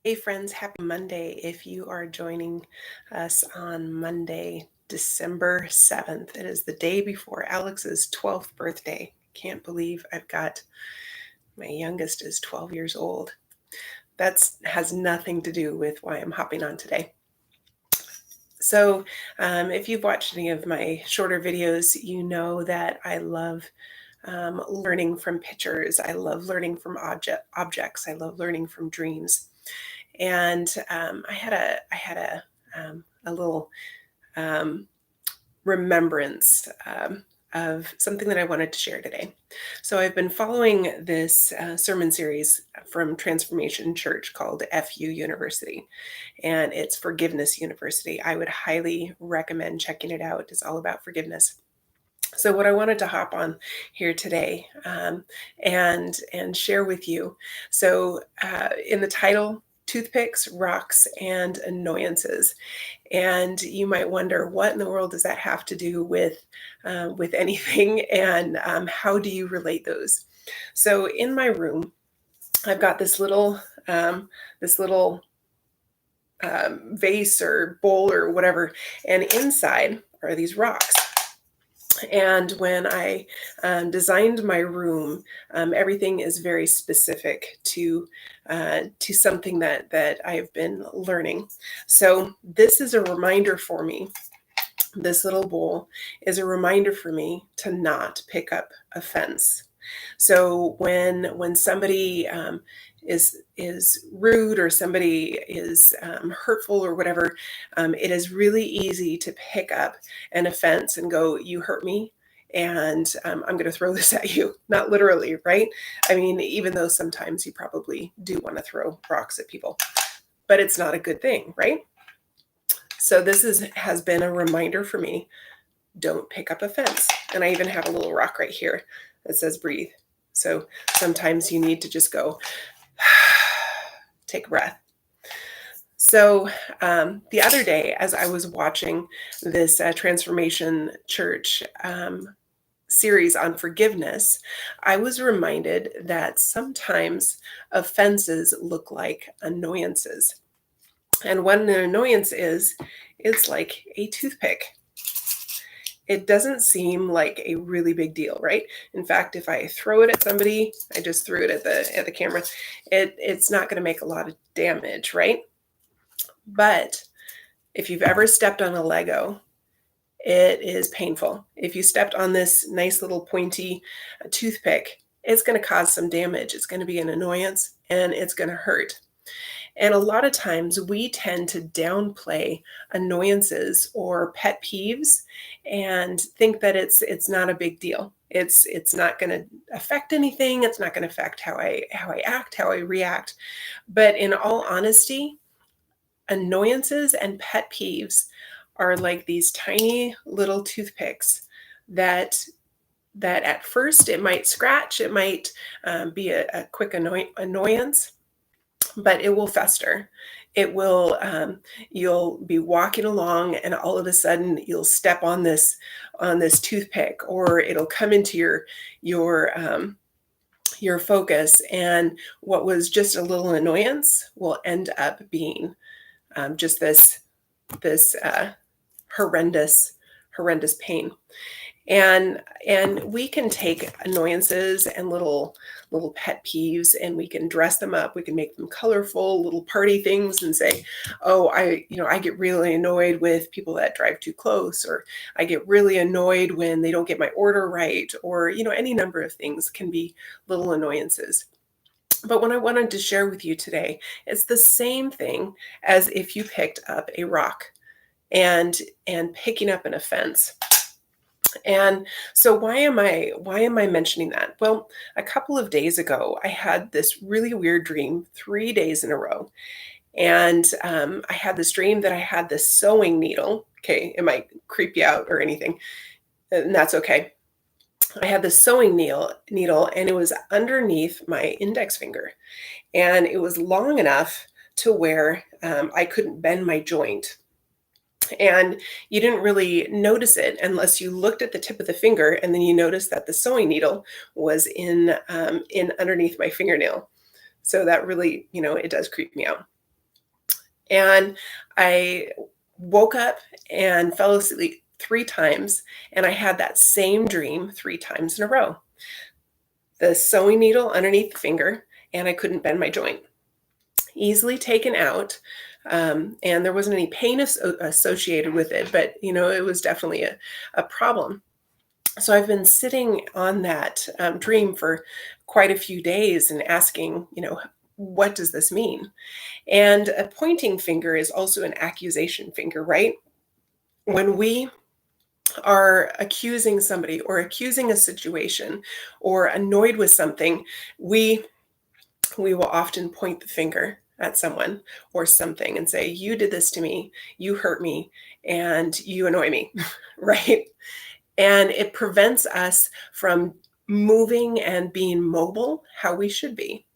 Hey friends, happy Monday. If you are joining us on Monday, December 7th, it is the day before Alex's 12th birthday. Can't believe I've got my youngest is 12 years old. That has nothing to do with why I'm hopping on today. So if you've watched any of my shorter videos, you know that I love learning from pictures. I love learning from objects. I love learning from dreams. And I had a little remembrance of something that I wanted to share today. So I've been following this sermon series from Transformation Church called FU University, and it's Forgiveness University. I would highly recommend checking it out. It's all about forgiveness. So what I wanted to hop on here today and share with you. So in the title, Toothpicks, Rocks, and Annoyances. And you might wonder, what in the world does that have to do with anything, and how do you relate those? So in my room, I've got this little vase or bowl or whatever, and inside are these rocks. And when I designed my room, everything is very specific to something that I've been learning. So this is a reminder for me. This little bowl is a reminder for me to not pick up offense. So when somebody is rude, or somebody is hurtful or whatever, it is really easy to pick up an offense and go, "You hurt me, and I'm going to throw this at you." Not literally, right? I mean, even though sometimes you probably do want to throw rocks at people, but it's not a good thing, right? So has been a reminder for me: don't pick up offense. And I even have a little rock right here that says breathe. So sometimes you need to just go, take a breath. So the other day, as I was watching this Transformation Church series on forgiveness, I was reminded that sometimes offenses look like annoyances. And what an annoyance is, it's like a toothpick. It doesn't seem like a really big deal, right? In fact, if I throw it at somebody, I just threw it at the camera, it's not going to make a lot of damage, right? But if you've ever stepped on a Lego, it is painful. If you stepped on this nice little pointy toothpick, it's going to cause some damage. It's going to be an annoyance, and it's going to hurt. And a lot of times we tend to downplay annoyances or pet peeves and think that it's not a big deal. It's not going to affect anything. It's not going to affect how I act, how I react. But in all honesty, annoyances and pet peeves are like these tiny little toothpicks that at first it might scratch, it might be a quick annoyance, but it will fester. It will, you'll be walking along, and all of a sudden you'll step on this toothpick, or it'll come into your focus, and what was just a little annoyance will end up being just this horrendous pain. And we can take annoyances and little pet peeves, and we can dress them up. We can make them colorful little party things and say, "Oh, I get really annoyed with people that drive too close," or "I get really annoyed when they don't get my order right," or any number of things can be little annoyances. But what I wanted to share with you today is the same thing as if you picked up a rock and picking up an offense. And so why am I mentioning that? Well, a couple of days ago, I had this really weird dream 3 days in a row. And I had this dream that I had this sewing needle. Okay, it might creep you out or anything, and that's okay. I had this sewing needle, and it was underneath my index finger, and it was long enough to where I couldn't bend my joint. And you didn't really notice it unless you looked at the tip of the finger, and then you noticed that the sewing needle was in underneath my fingernail. So that really, it does creep me out. And I woke up and fell asleep 3 times, and I had that same dream 3 times in a row. The sewing needle underneath the finger, and I couldn't bend my joint. Easily taken out, and there wasn't any pain associated with it, but it was definitely a problem. So I've been sitting on that dream for quite a few days and asking, what does this mean? And a pointing finger is also an accusation finger, right? When we are accusing somebody or accusing a situation or annoyed with something, we will often point the finger at someone or something and say, you did this to me, you hurt me, and you annoy me, right? And it prevents us from moving and being mobile how we should be.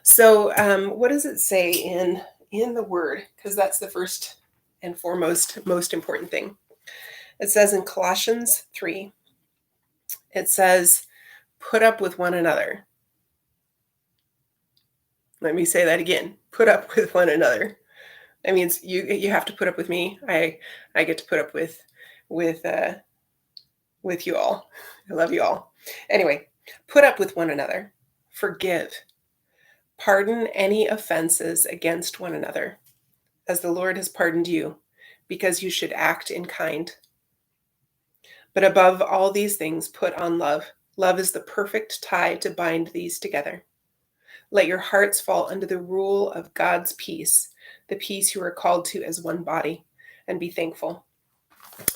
So, what does it say in the word? Because that's the first and foremost most important thing. It says in Colossians 3, it says, "Put up with one another." Let me say that again. Put up with one another. That means you have to put up with me. I get to put up with uh, with you all. I love you all. Anyway, put up with one another. Forgive. Pardon any offenses against one another, as the Lord has pardoned you, because you should act in kind. But above all these things, put on love. Love is the perfect tie to bind these together. Let your hearts fall under the rule of God's peace, the peace you are called to as one body, and be thankful.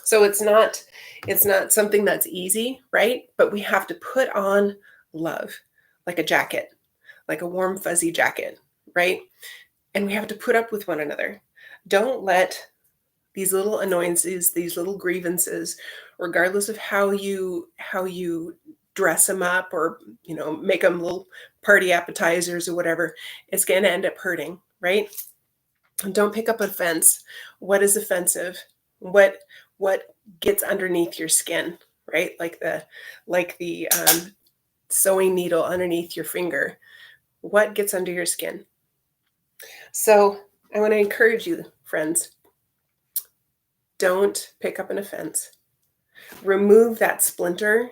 So it's not something that's easy, right? But we have to put on love, like a jacket, like a warm fuzzy jacket, right? And we have to put up with one another. Don't let these little annoyances, these little grievances, regardless of how you dress them up or make them little party appetizers or whatever, it's going to end up hurting, right? Don't pick up offense. What is offensive? What gets underneath your skin, right? Like the sewing needle underneath your finger. What gets under your skin? So I want to encourage you, friends, don't pick up an offense. Remove that splinter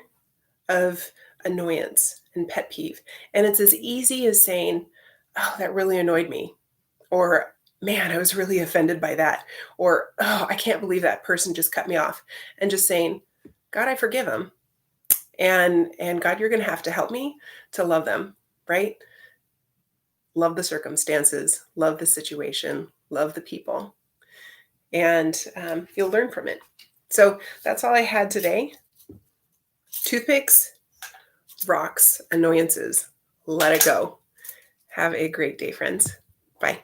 of annoyance and pet peeve. And it's as easy as saying, oh, that really annoyed me. Or, man, I was really offended by that. Or, oh, I can't believe that person just cut me off. And just saying, God, I forgive them. And God, you're going to have to help me to love them, right? Love the circumstances, love the situation, love the people. And you'll learn from it. So that's all I had today. Toothpicks, rocks, annoyances. Let it go. Have a great day, friends. Bye.